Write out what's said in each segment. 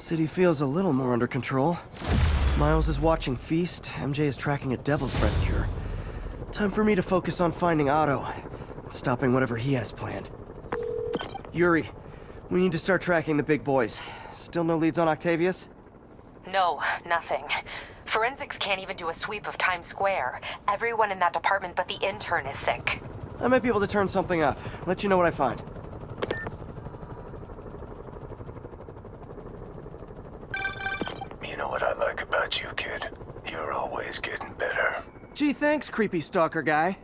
City feels a little more under control. Miles is watching Feast, MJ is tracking a devil's breath cure. Time for me to focus on finding Otto and stopping whatever he has planned. Yuri, we need to start tracking the big boys. Still no leads on Octavius? No, nothing. Forensics can't even do a sweep of Times Square. Everyone in that department but the intern is sick. I might be able to turn something up. Let you know what I find. You know what I like about you, kid? You're always getting better. Gee, thanks, creepy stalker guy.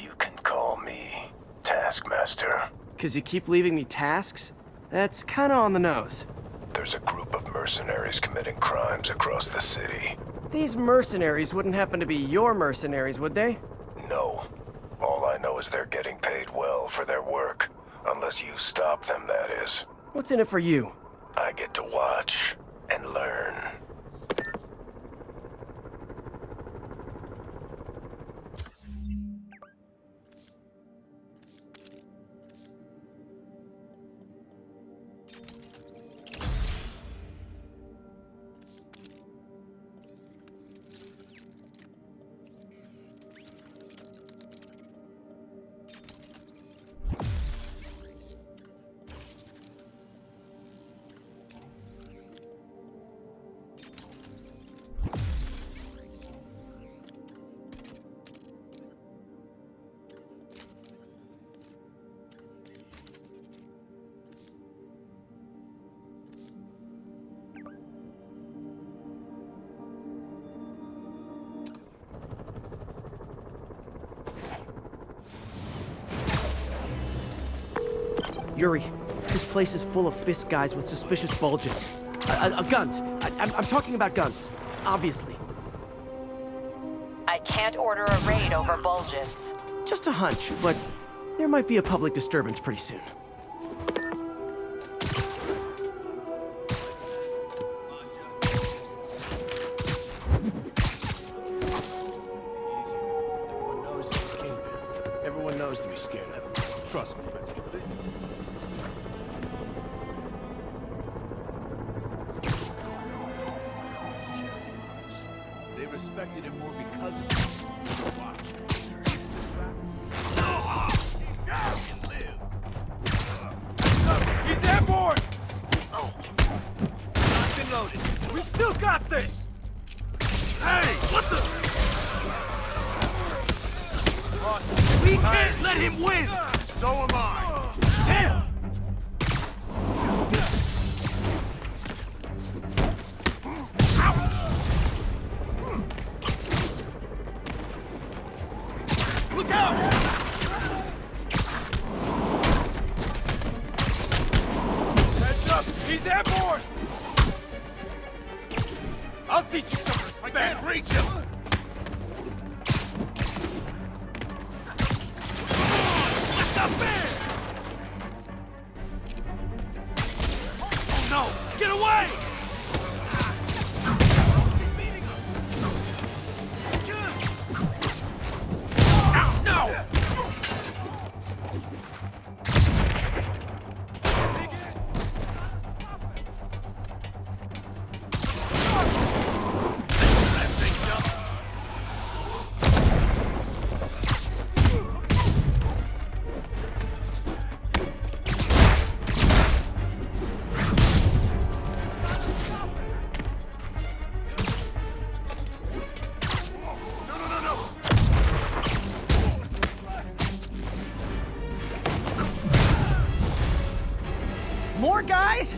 You can call me Taskmaster. 'Cause you keep leaving me tasks? That's kinda on the nose. There's a group of mercenaries committing crimes across the city. These mercenaries wouldn't happen to be your mercenaries, would they? No. All I know is they're getting paid well for their work. Unless you stop them, that is. What's in it for you? I get to watch and learn. Yuri, this place is full of fist guys with suspicious bulges. Guns. I'm talking about guns. Obviously. I can't order a raid over bulges. Just a hunch, but there might be a public disturbance pretty soon. Everyone knows to be scared of him. Trust me. They respected him more because of him. Watch. He's airborne! Locked and loaded. We still got this! Hey, what the? We can't let him win! So am I! Damn! Look out! Heads up! He's airborne! I'll teach you some respect! I can't reach him! Oh no! Get away! No! More guys?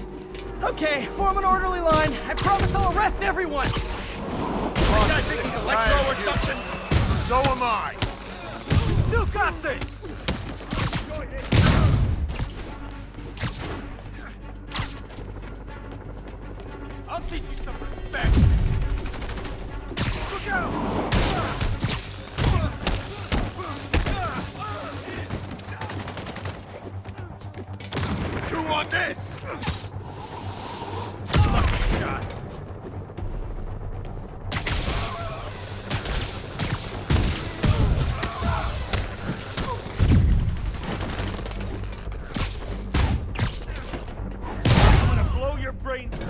Okay, form an orderly line. I promise I'll arrest everyone. This guy thinks he's Electro or something? So am I. Still got this! I'll teach you some respect. Look out! Chew on this! Lucky shot! I'm gonna blow your brains out!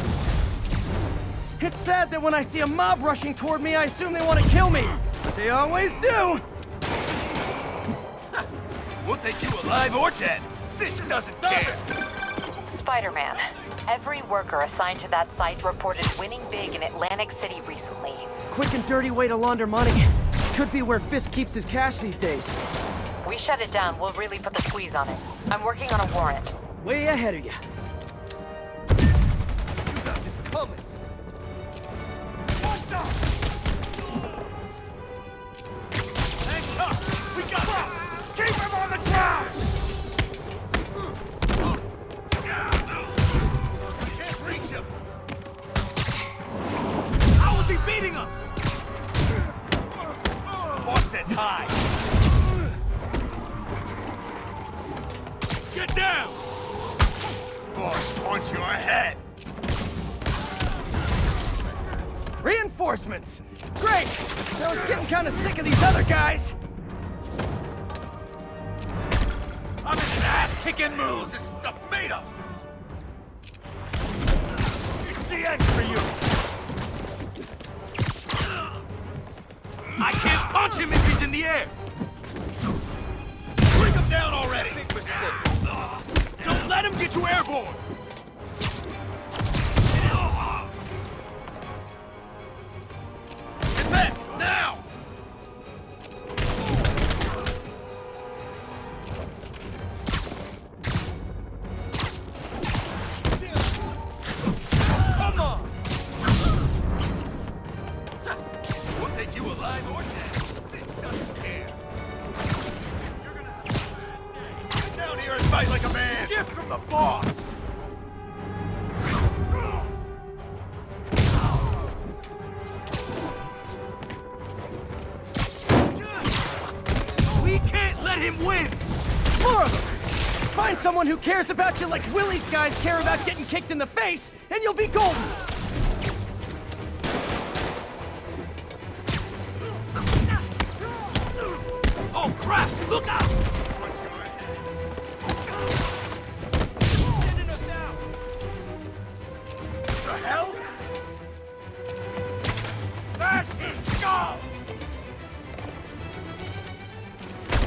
bad that when I see a mob rushing toward me, I assume they want to kill me. But they always do. We'll take you alive or dead. This doesn't care. Spider-Man, every worker assigned to that site reported winning big in Atlantic City recently. Quick and dirty way to launder money. Could be where Fisk keeps his cash these days. We shut it down, we'll really put the squeeze on it. I'm working on a warrant. Way ahead of you. You got this coming. What's up? Hang tough. We got this. Keep him on the ground. We can't reach him. How was he beating him? Boss says high. Get down! Boss wants your head. Reinforcements! Great! I was getting kind of sick of these other guys. I'm in an ass-kicking moves this stuff made of. It's the end for you. I can't punch him if he's in the air. Bring him down already. Big mistake. Don't let him get you airborne. Get back now. Come on. We'll take you alive or dead. This doesn't care. You're gonna have a bad day. Get down here and fight like a man. Gift from the boss. We can't let him win. More of them! Find someone who cares about you like Willie's guys care about getting kicked in the face, and you'll be golden! Oh crap! Look out! The hell? That's his skull!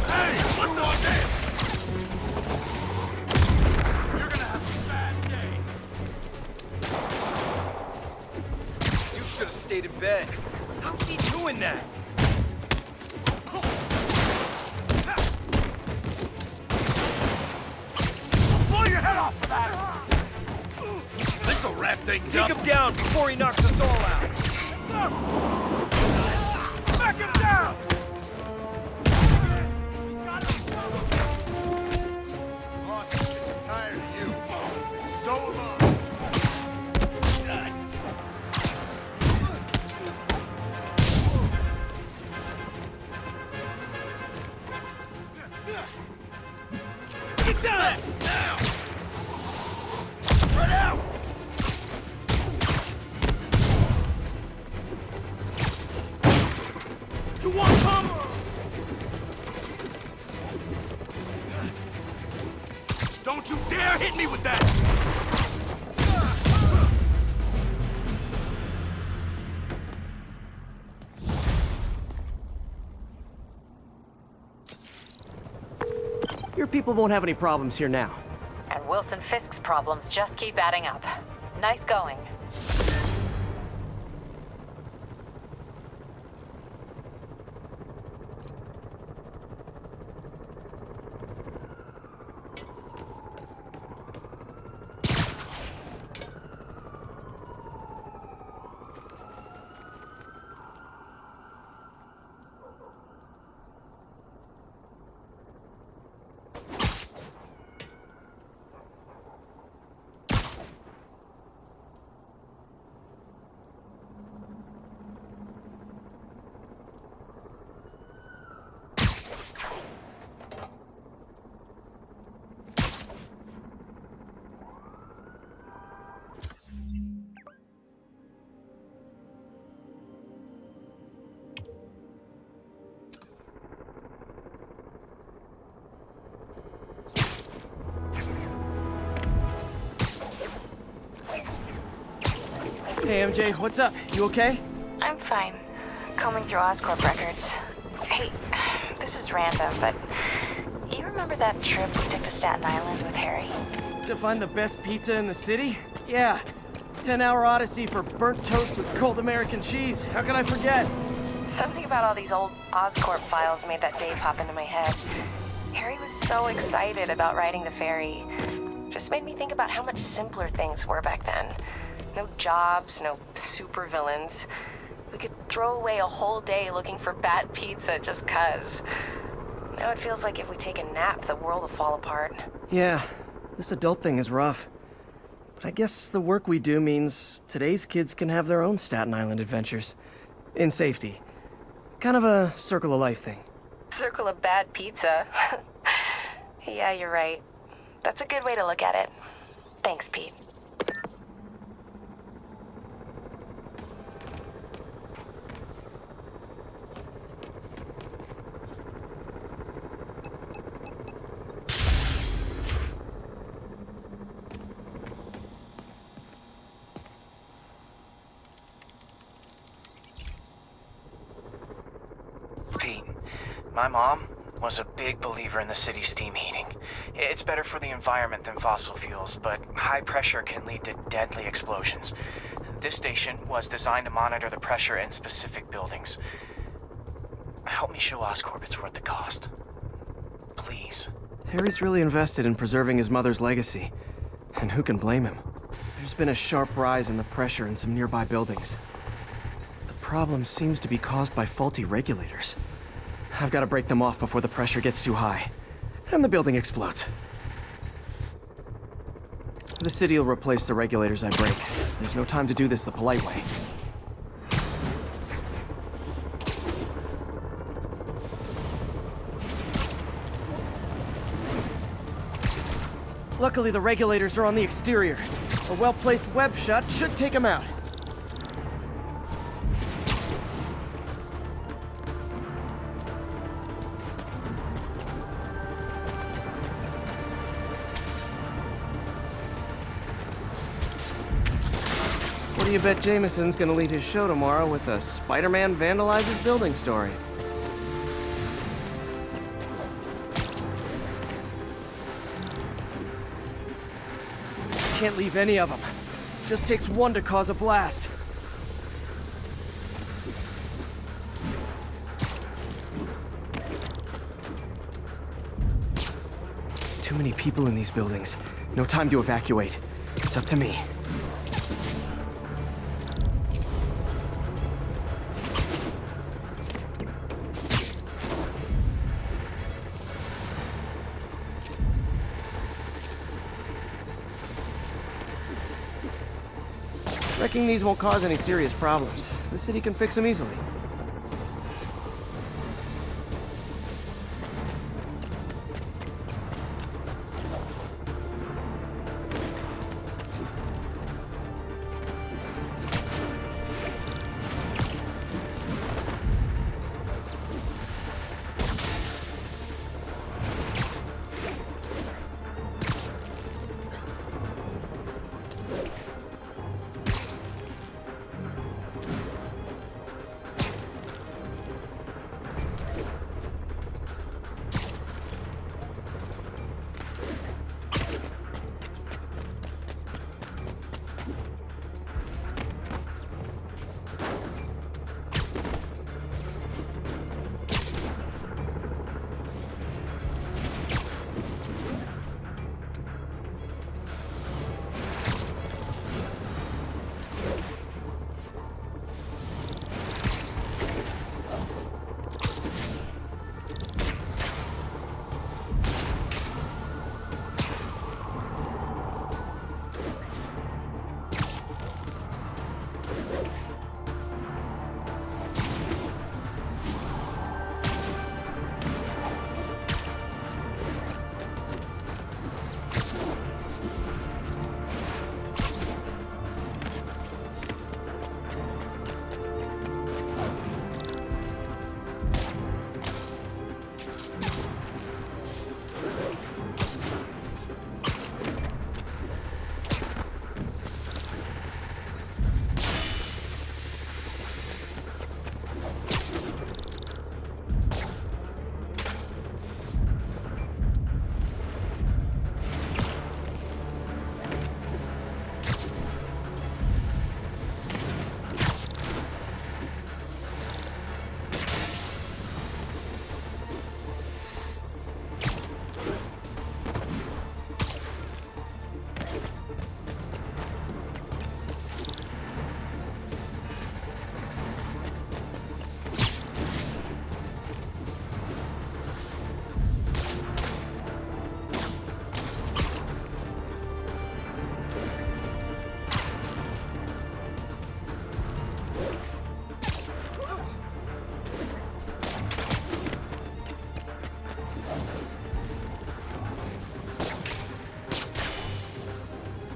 Hey, what's on this? You're gonna have a bad day. You should have stayed in bed. How's he doing that? Blow your head off for that! This'll wrap things up. Take him down before he knocks us all out. Back him down! Boss is tired of you. So am I. Get down! Now! Spread out! You want some? Don't you dare hit me with that! Your people won't have any problems here now. And Wilson Fisk's problems just keep adding up. Nice going. Hey, MJ, what's up? You okay? I'm fine. Combing through Oscorp records. Hey, this is random, but you remember that trip we took to Staten Island with Harry? To find the best pizza in the city? Yeah. 10-hour odyssey for burnt toast with cold American cheese. How could I forget? Something about all these old Oscorp files made that day pop into my head. Harry was so excited about riding the ferry. Just made me think about how much simpler things were back then. No jobs, no supervillains. We could throw away a whole day looking for bad pizza just 'cause. Now it feels like if we take a nap, the world will fall apart. Yeah, this adult thing is rough. But I guess the work we do means today's kids can have their own Staten Island adventures. In safety. Kind of a circle of life thing. Circle of bad pizza. Yeah, you're right. That's a good way to look at it. Thanks, Pete. Pete, my mom was a big believer in the city's steam heating. It's better for the environment than fossil fuels, but high pressure can lead to deadly explosions. This station was designed to monitor the pressure in specific buildings. Help me show Oscorp it's worth the cost. Please. Harry's really invested in preserving his mother's legacy. And who can blame him? There's been a sharp rise in the pressure in some nearby buildings. The problem seems to be caused by faulty regulators. I've got to break them off before the pressure gets too high. And the building explodes. The city will replace the regulators I break. There's no time to do this the polite way. Luckily, the regulators are on the exterior. A well-placed web shot should take them out. What do you bet Jameson's gonna lead his show tomorrow with a Spider-Man vandalizes building story? Can't leave any of them. Just takes one to cause a blast. Too many people in these buildings. No time to evacuate. It's up to me. Wrecking these won't cause any serious problems. The city can fix them easily.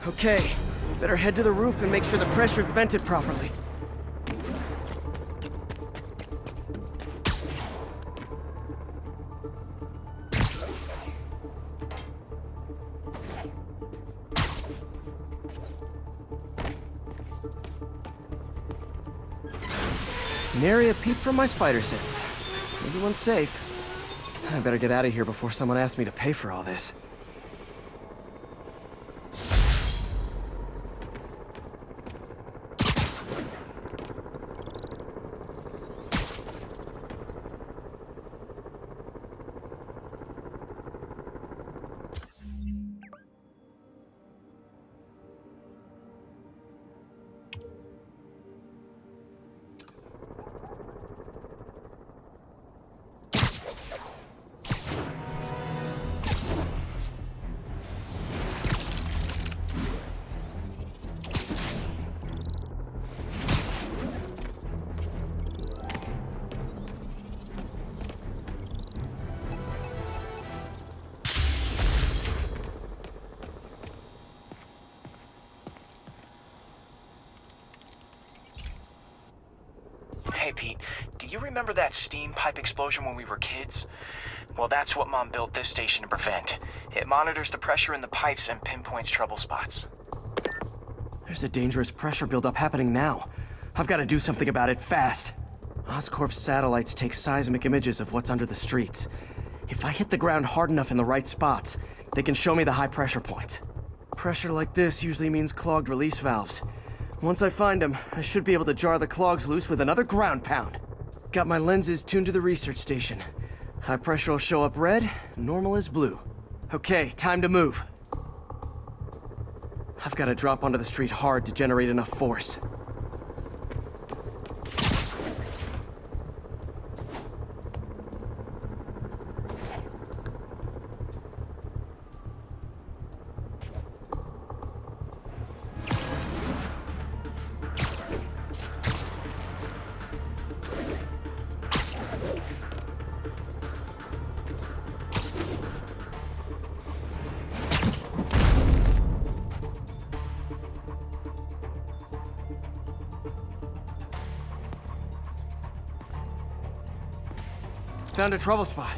Okay, better head to the roof and make sure the pressure's vented properly. Nary a peep from my spider sense. Everyone's safe. I better get out of here before someone asks me to pay for all this. Hey, Pete, do you remember that steam pipe explosion when we were kids? Well, that's what Mom built this station to prevent. It monitors the pressure in the pipes and pinpoints trouble spots. There's a dangerous pressure buildup happening now. I've got to do something about it fast. Oscorp's satellites take seismic images of what's under the streets. If I hit the ground hard enough in the right spots, they can show me the high pressure points. Pressure like this usually means clogged release valves. Once I find them, I should be able to jar the clogs loose with another ground pound. Got my lenses tuned to the research station. High pressure will show up red, normal is blue. Okay, time to move. I've got to drop onto the street hard to generate enough force. Found a trouble spot.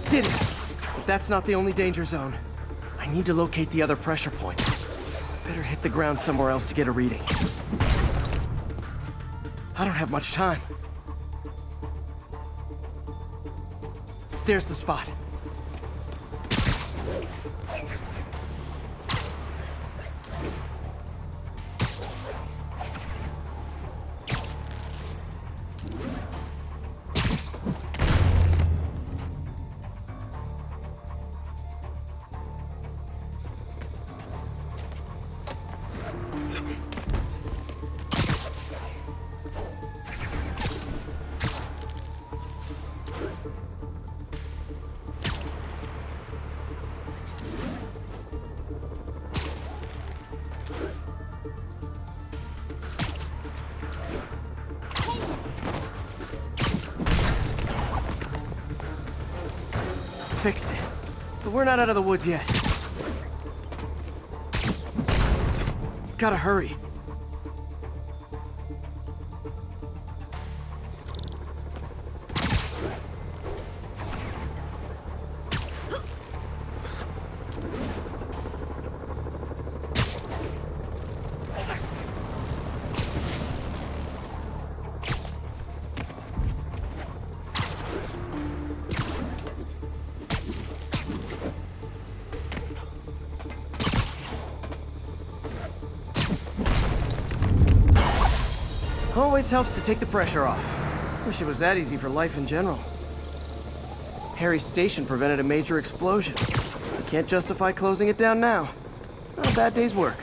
Did it! But that's not the only danger zone. I need to locate the other pressure points. Better hit the ground somewhere else to get a reading. I don't have much time. There's the spot. Fixed it. But we're not out of the woods yet. Gotta hurry. Always helps to take the pressure off. Wish it was that easy for life in general. Harry's station prevented a major explosion. Can't justify closing it down now. Not a bad day's work.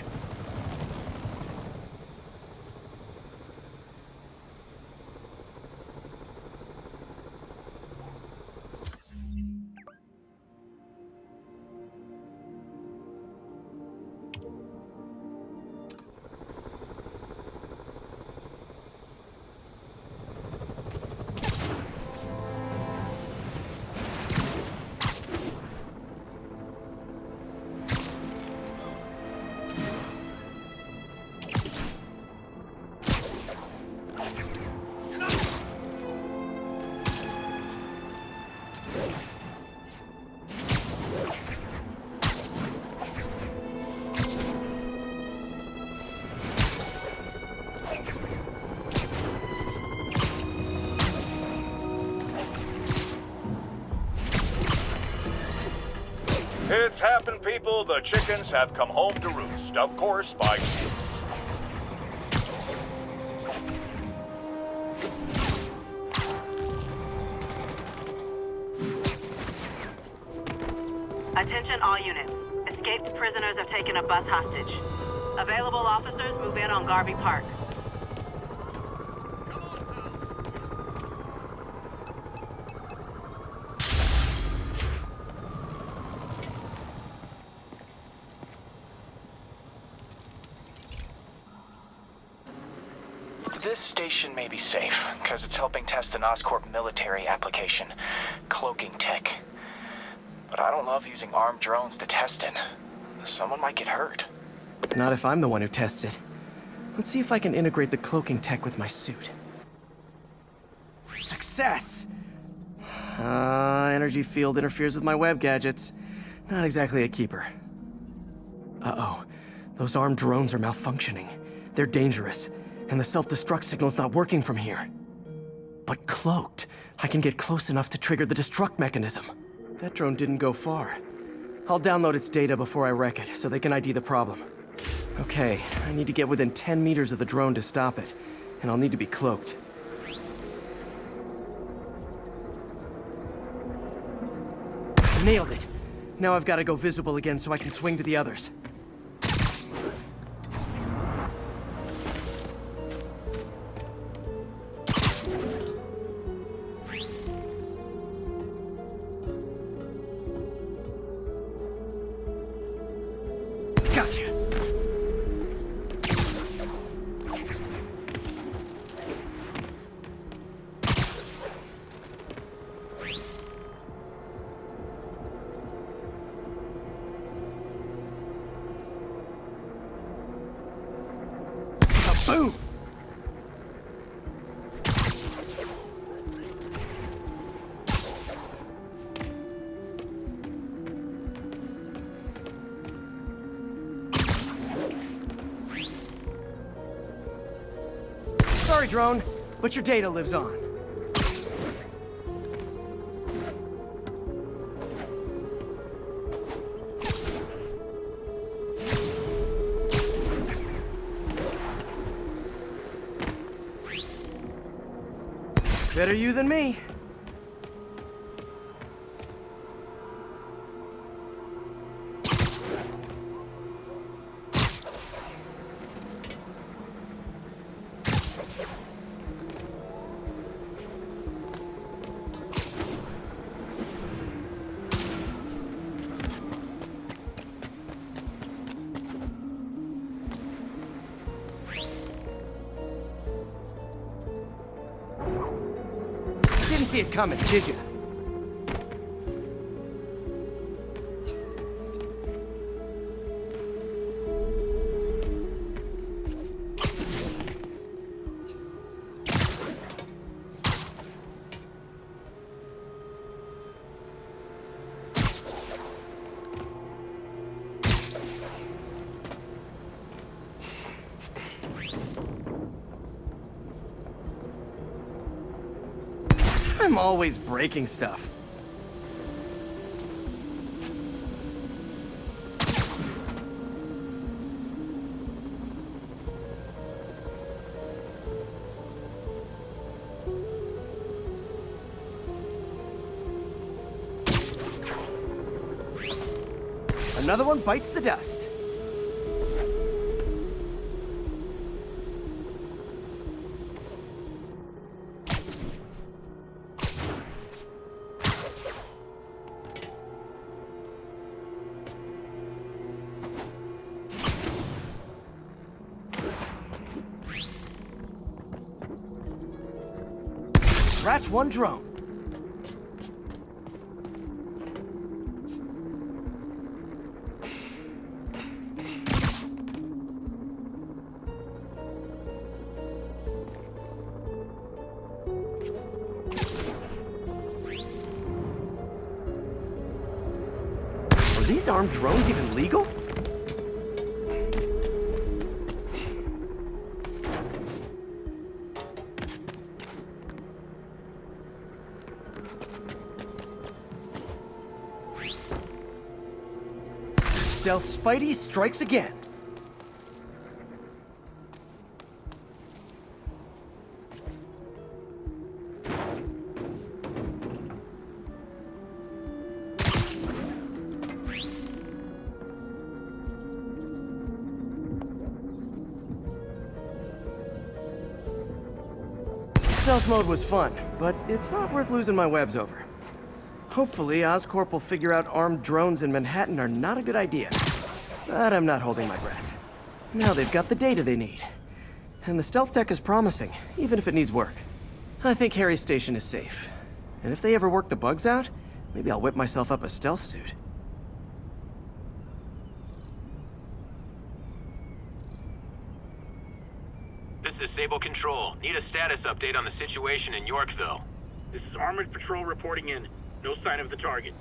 It's happened, people. The chickens have come home to roost. Of course, by... Attention all units. Escaped prisoners have taken a bus hostage. Available officers move in on Garvey Park. This station may be safe, because it's helping test an Oscorp military application, cloaking tech. But I don't love using armed drones to test in. Someone might get hurt. Not if I'm the one who tests it. Let's see if I can integrate the cloaking tech with my suit. Success! Energy field interferes with my web gadgets. Not exactly a keeper. Uh-oh. Those armed drones are malfunctioning. They're dangerous, and the self-destruct signal's not working from here. But cloaked, I can get close enough to trigger the destruct mechanism. That drone didn't go far. I'll download its data before I wreck it, so they can ID the problem. Okay, I need to get within 10 meters of the drone to stop it, and I'll need to be cloaked. Nailed it! Now I've got to go visible again so I can swing to the others. Gotcha! Boom! Sorry, drone, but your data lives on. Better you than me. Didn't see it coming, did you? I'm always breaking stuff. Another one bites the dust. That's one drone. Are these armed drones even legal? Stealth Spidey strikes again. Stealth mode was fun, but it's not worth losing my webs over. Hopefully, Oscorp will figure out armed drones in Manhattan are not a good idea. But I'm not holding my breath. Now they've got the data they need. And the stealth tech is promising, even if it needs work. I think Harry's station is safe. And if they ever work the bugs out, maybe I'll whip myself up a stealth suit. This is Sable Control. Need a status update on the situation in Yorkville. This is Armored Patrol reporting in. No sign of the target.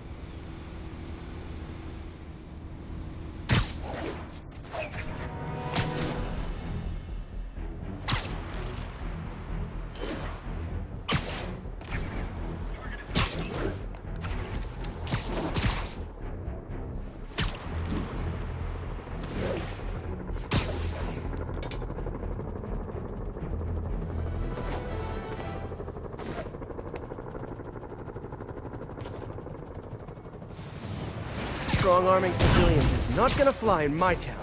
Strong-arming civilians is not gonna fly in my town.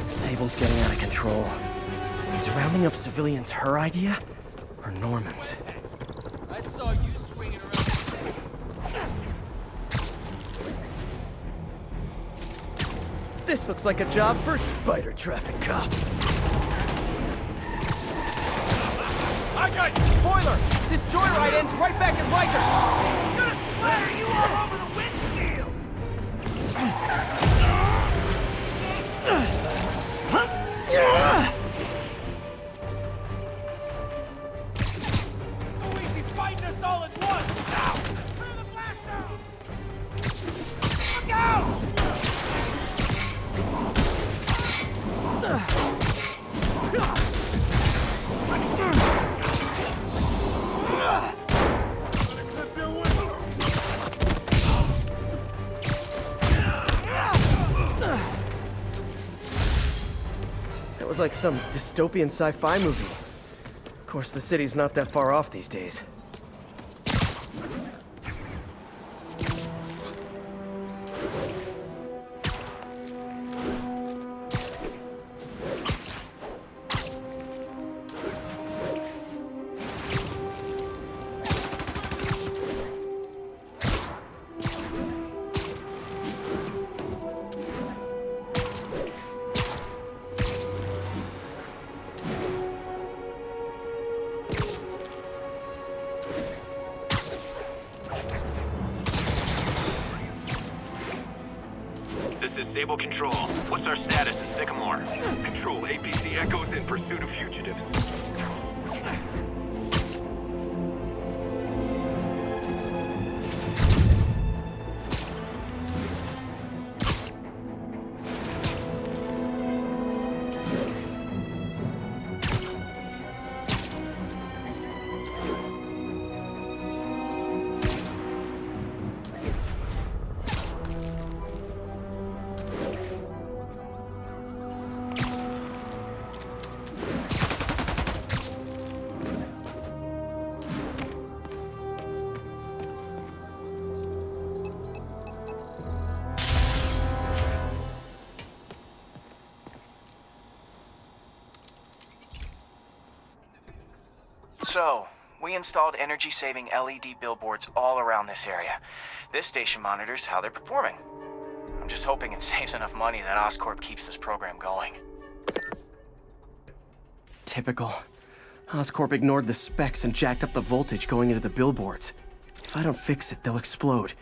Sable's getting out of control. Is rounding up civilians her idea? Or Norman's? I saw you swinging around. This looks like a job for Spider Traffic Cop. I got you! Spoiler! This joyride ends right back at Rikers! I'm gonna splatter you all over the windshield! So easy fighting us all at once! Now! Turn the blast down! Look out! That was like some dystopian sci-fi movie. Of course, the city's not that far off these days. This is Sable Control. What's our status in Sycamore? Control APC Echoes in pursuit of fugitives. So, we installed energy-saving LED billboards all around this area. This station monitors how they're performing. I'm just hoping it saves enough money that Oscorp keeps this program going. Typical. Oscorp ignored the specs and jacked up the voltage going into the billboards. If I don't fix it, they'll explode.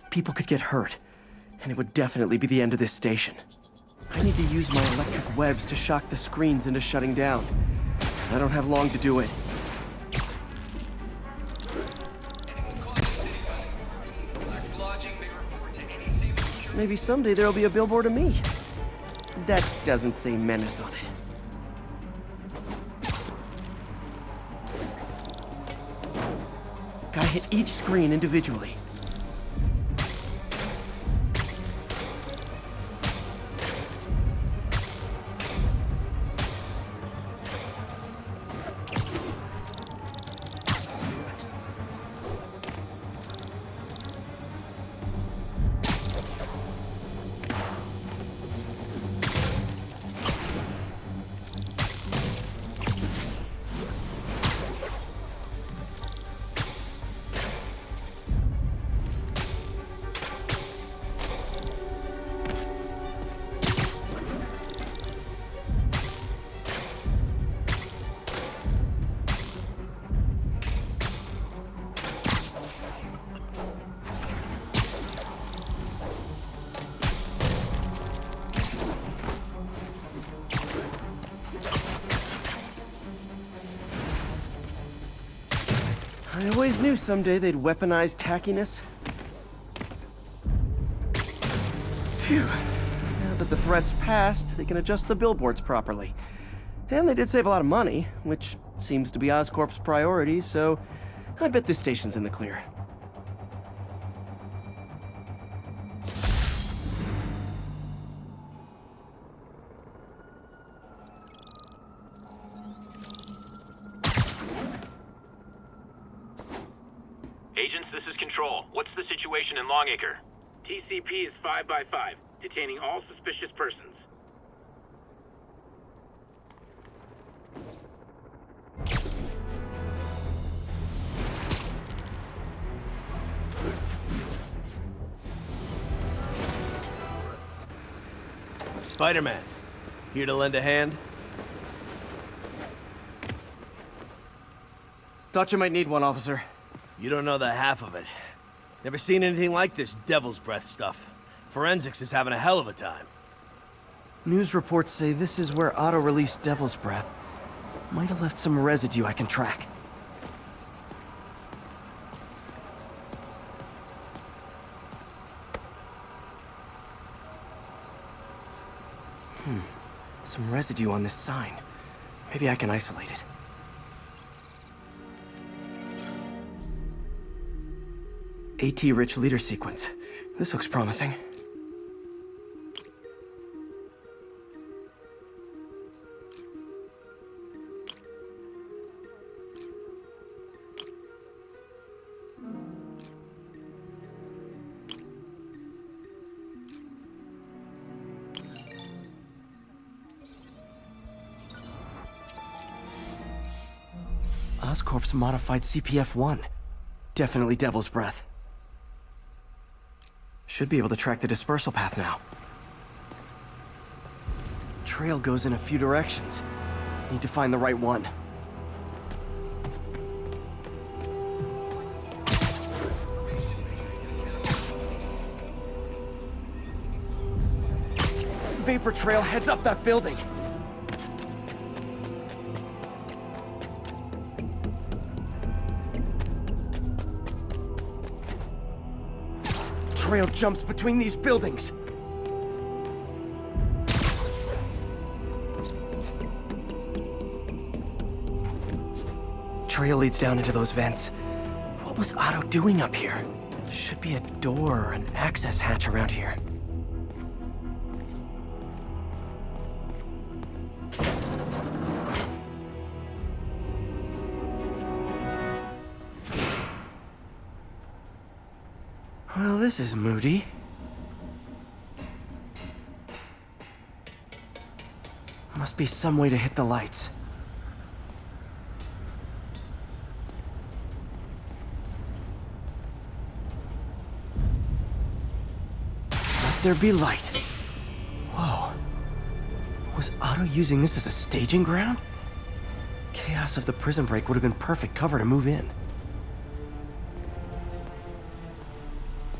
People could get hurt. And it would definitely be the end of this station. I need to use my electric webs to shock the screens into shutting down. I don't have long to do it. Maybe someday there'll be a billboard of me. That doesn't say menace on it. Gotta hit each screen individually. I always knew someday they'd weaponize tackiness. Phew. Now that the threat's passed, they can adjust the billboards properly. And they did save a lot of money, which seems to be Oscorp's priority, so I bet this station's in the clear. Agents, this is Control. What's the situation in Longacre? TCP is 5 by 5, detaining all suspicious persons. Spider-Man, here to lend a hand? Thought you might need one, officer. You don't know the half of it. Never seen anything like this devil's breath stuff. Forensics is having a hell of a time. News reports say this is where Otto released Devil's Breath. Might have left some residue I can track. Some residue on this sign. Maybe I can isolate it. AT-rich leader sequence. This looks promising. Oscorp's modified CPF-1. Definitely Devil's Breath. Should be able to track the dispersal path now. Trail goes in a few directions. Need to find the right one. Vapor trail heads up that building. Trail jumps between these buildings. Trail leads down into those vents. What was Otto doing up here? There should be a door or an access hatch around here. Well, this is moody. Must be some way to hit the lights. there be light. Whoa. Was Otto using this as a staging ground? Chaos of the prison break would have been perfect cover to move in.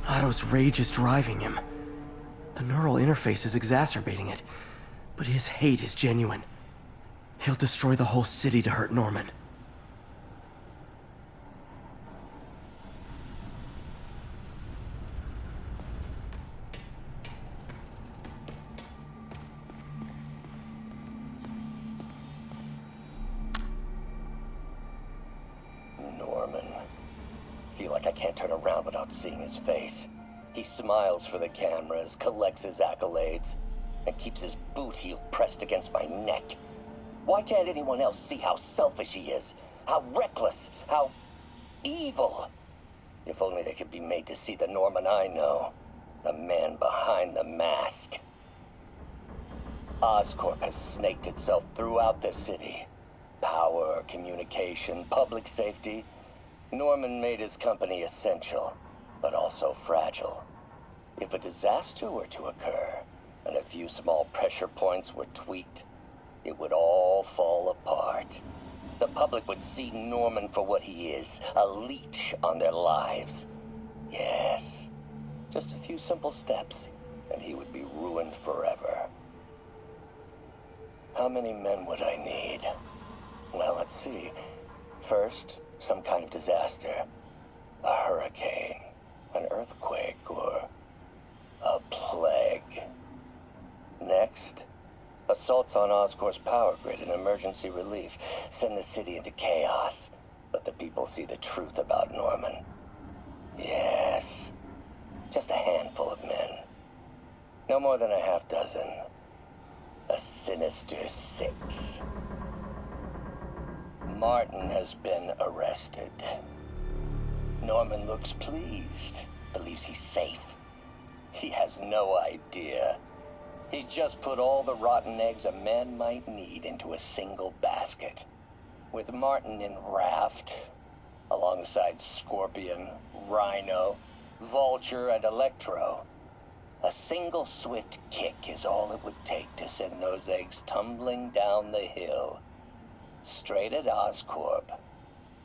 Otto's rage is driving him. The neural interface is exacerbating it, but his hate is genuine. He'll destroy the whole city to hurt Norman. Norman. Feel like I can't turn around without seeing his face. He smiles for the cameras, collects his accolades, and keeps his boot heel pressed against my neck. Why can't anyone else see how selfish he is? How reckless? How evil? If only they could be made to see the Norman I know. The man behind the mask. Oscorp has snaked itself throughout the city. Power, communication, public safety. Norman made his company essential, but also fragile. If a disaster were to occur, and a few small pressure points were tweaked, it would all fall apart. The public would see Norman for what he is, a leech on their lives. Yes, just a few simple steps, and he would be ruined forever. How many men would I need? Well, let's see. First, some kind of disaster. A hurricane, an earthquake, or a plague. Next, assaults on Oscorp's power grid and emergency relief. Send the city into chaos. Let the people see the truth about Norman. Yes, just a handful of men. No more than a half dozen. A sinister 6. Martin has been arrested. Norman looks pleased, believes he's safe. He has no idea. He's just put all the rotten eggs a man might need into a single basket. With Martin in raft, alongside Scorpion, Rhino, Vulture, and Electro, a single swift kick is all it would take to send those eggs tumbling down the hill. Straight at Oscorp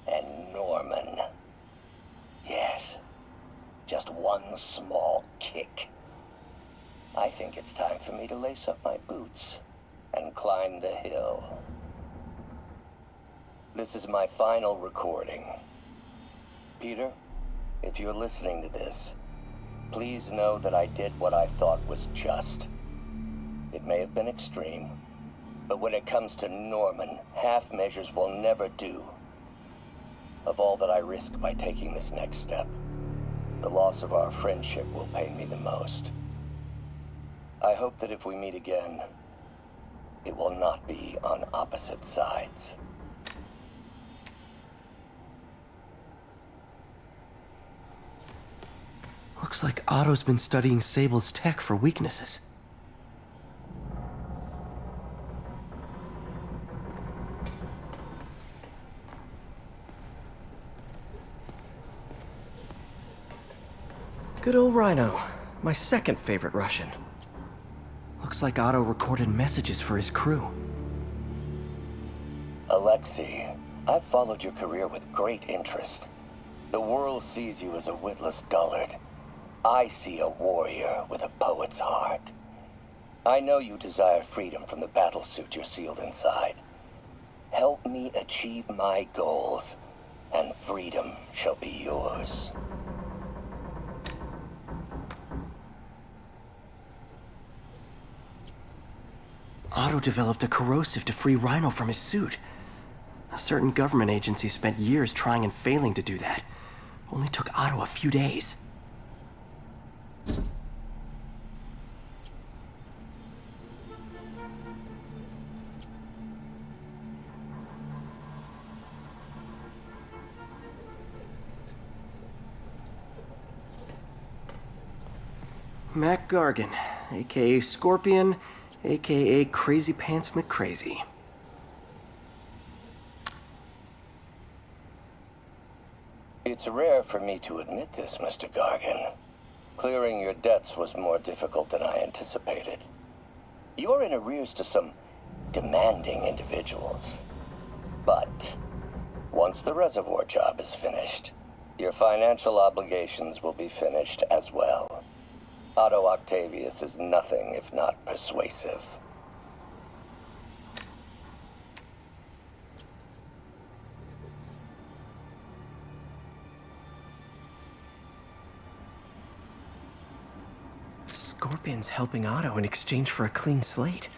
and Norman. Yes, just one small kick. I think it's time for me to lace up my boots and climb the hill. This is my final recording. Peter, if you're listening to this, please know that I did what I thought was just. It may have been extreme, but when it comes to Norman, half measures will never do. Of all that I risk by taking this next step, the loss of our friendship will pain me the most. I hope that if we meet again, it will not be on opposite sides. Looks like Otto's been studying Sable's tech for weaknesses. Good old Rhino, my second favorite Russian. Looks like Otto recorded messages for his crew. Alexei, I've followed your career with great interest. The world sees you as a witless dullard. I see a warrior with a poet's heart. I know you desire freedom from the battlesuit you're sealed inside. Help me achieve my goals, and freedom shall be yours. Otto developed a corrosive to free Rhino from his suit. A certain government agency spent years trying and failing to do that. Only took Otto a few days. Mac Gargan, aka Scorpion, aka Crazy Pants McCrazy. It's rare for me to admit this, Mr. Gargan, Clearing your debts was more difficult than I anticipated. You're in arrears to some demanding individuals. But once the reservoir job is finished, your financial obligations will be finished as well. Otto Octavius is nothing if not persuasive. Scorpion's helping Otto in exchange for a clean slate.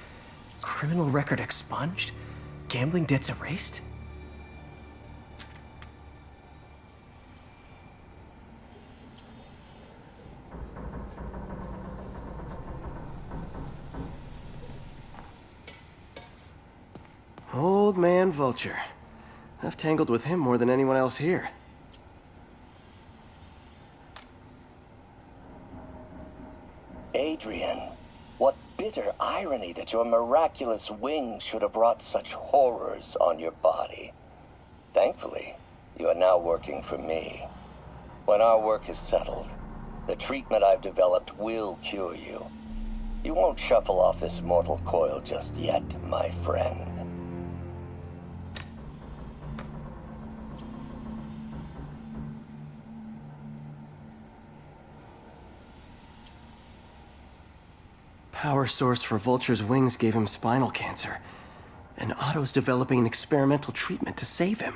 Criminal record expunged? Gambling debts erased? Old man Vulture. I've tangled with him more than anyone else here. Adrian, what bitter irony that your miraculous wings should have wrought such horrors on your body. Thankfully, you are now working for me. When our work is settled, the treatment I've developed will cure you. You won't shuffle off this mortal coil just yet, my friend. Power source for Vulture's wings gave him spinal cancer, and Otto's developing an experimental treatment to save him.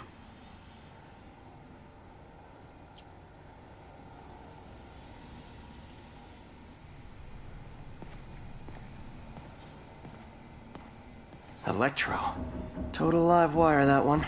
Electro. Total live wire, that one.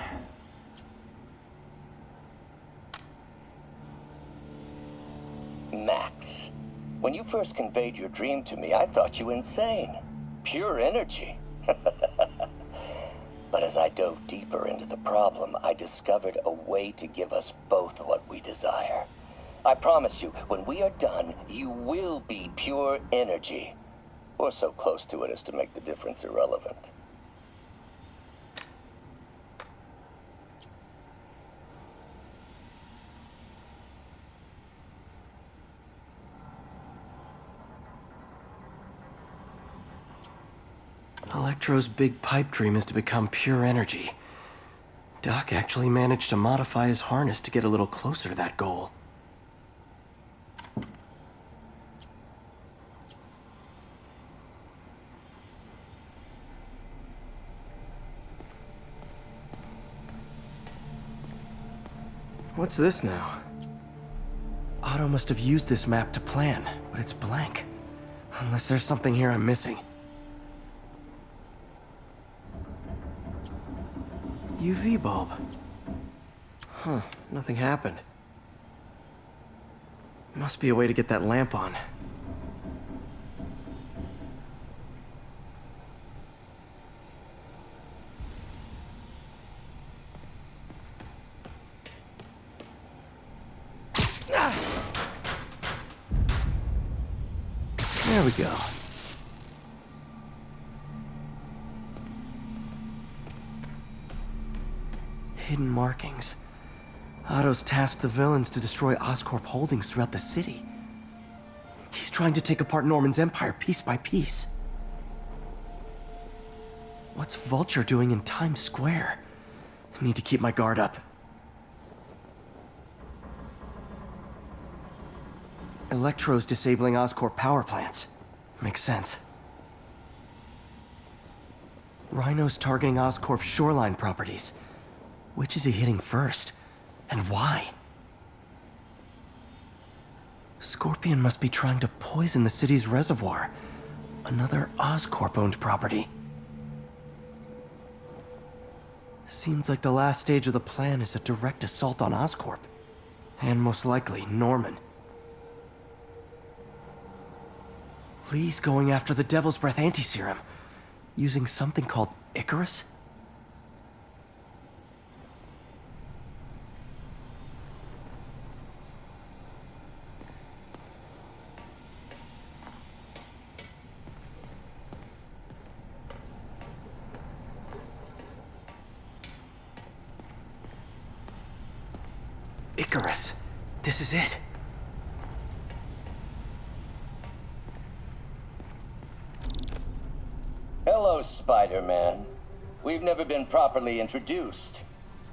Max, when you first conveyed your dream to me, I thought you insane. Pure energy. But as I dove deeper into the problem, I discovered a way to give us both what we desire. I promise you, when we are done, you will be pure energy. Or so close to it as to make the difference irrelevant. Electro's big pipe dream is to become pure energy. Doc actually managed to modify his harness to get a little closer to that goal. What's this now? Otto must have used this map to plan, but it's blank. Unless there's something here I'm missing. UV bulb. Huh, nothing happened. Must be a way to get that lamp on. There we go. Hidden markings. Otto's tasked the villains to destroy Oscorp holdings throughout the city. He's trying to take apart Norman's empire piece by piece. What's Vulture doing in Times Square? I need to keep my guard up. Electro's disabling Oscorp power plants. Makes sense. Rhino's targeting Oscorp's shoreline properties. Which is he hitting first? And why? Scorpion must be trying to poison the city's reservoir. Another Oscorp-owned property. Seems like the last stage of the plan is a direct assault on Oscorp. And most likely, Norman. Lee's going after the Devil's Breath anti-serum, using something called Icarus? Icarus. This is it. Hello, Spider-Man. We've never been properly introduced.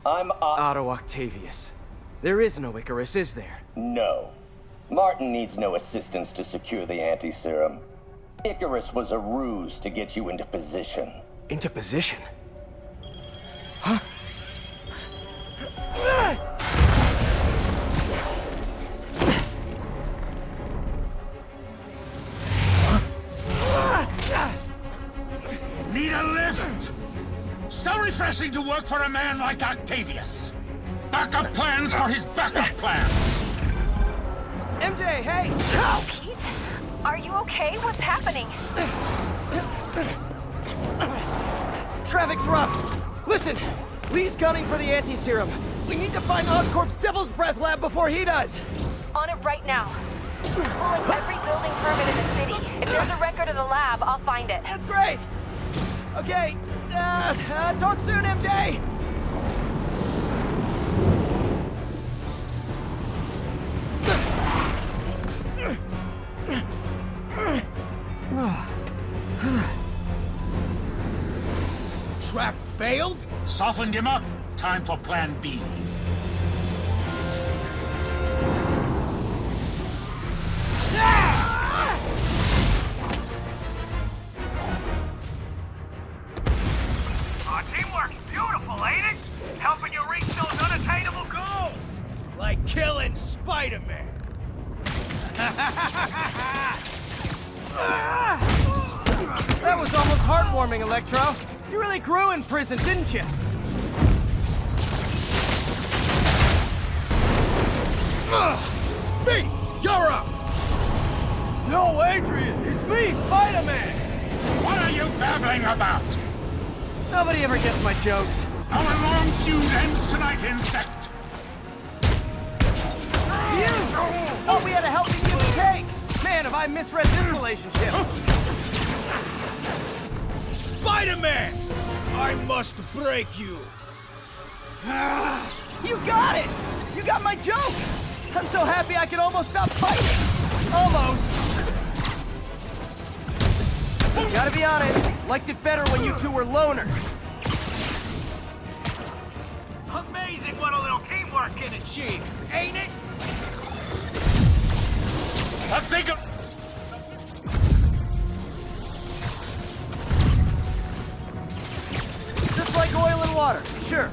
I'm Otto Octavius. There is no Icarus, is there? No. Martin needs no assistance to secure the anti-serum. Icarus was a ruse to get you into position. Into position? Huh? Need a lift? So refreshing to work for a man like Octavius. Backup plans for his backup plans. MJ, hey! Oh, Pete? Are you okay? What's happening? Traffic's rough. Listen, Lee's gunning for the anti-serum. We need to find Oscorp's Devil's Breath lab before he does. On it right now. I'm pulling every building permit in the city. If there's a record of the lab, I'll find it. That's great. Okay, talk soon, MJ. Trap failed? Softened him up. Time for plan B. Our teamwork's beautiful, ain't it? Helping you reach those unattainable goals. Like killing Spider-Man. That was almost heartwarming, Electro. You really grew in prison, didn't you? Me! You're up! No, Adrian! It's me, Spider-Man! What are you babbling about? Nobody ever gets my jokes. Our long feud ends tonight, insect! You! Thought we had a healthy give and take! Man, have I misread this relationship! Spider-Man! I must break you. You got it! You got my joke! I'm so happy I could almost stop fighting! Almost! Gotta be honest, liked it better when you two were loners. Amazing what a little teamwork can achieve, ain't it? I think of... Just like oil and water, sure.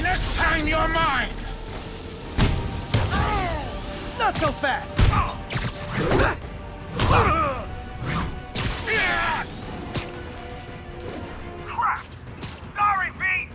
Next time you're mine! Not so fast! Crap! Sorry, Pete!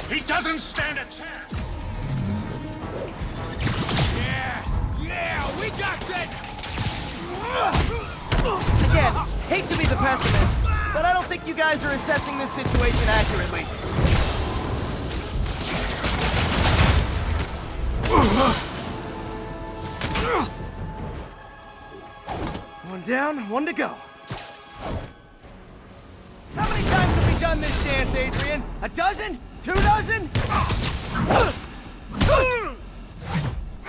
He doesn't stand a chance! Yeah, we got that! Again, hate to be the pessimist, but I don't think you guys are assessing this situation accurately. One down, one to go. How many times have we done this dance, Adrian? A dozen? 2 dozen?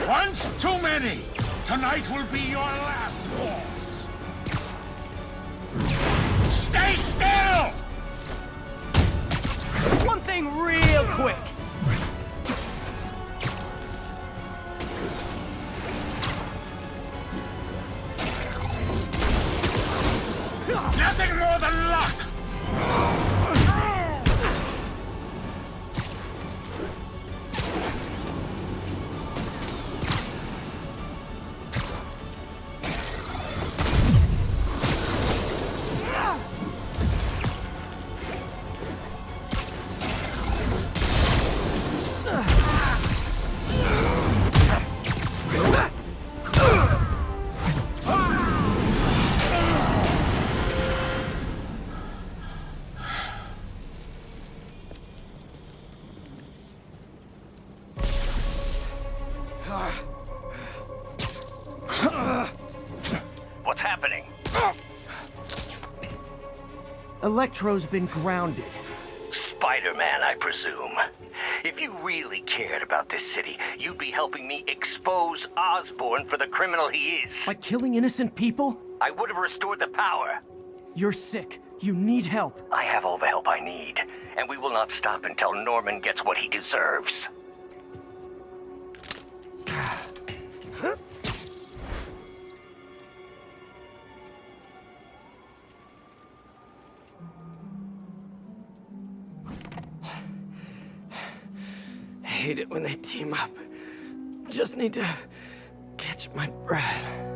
Once too many! Tonight will be your last waltz! Stay still! One thing real quick. Electro's been grounded. Spider-Man, I presume. If you really cared about this city, you'd be helping me expose Osborn for the criminal he is. By killing innocent people? I would have restored the power. You're sick. You need help. I have all the help I need, and we will not stop until Norman gets what he deserves. I hate it when they team up. Just need to catch my breath.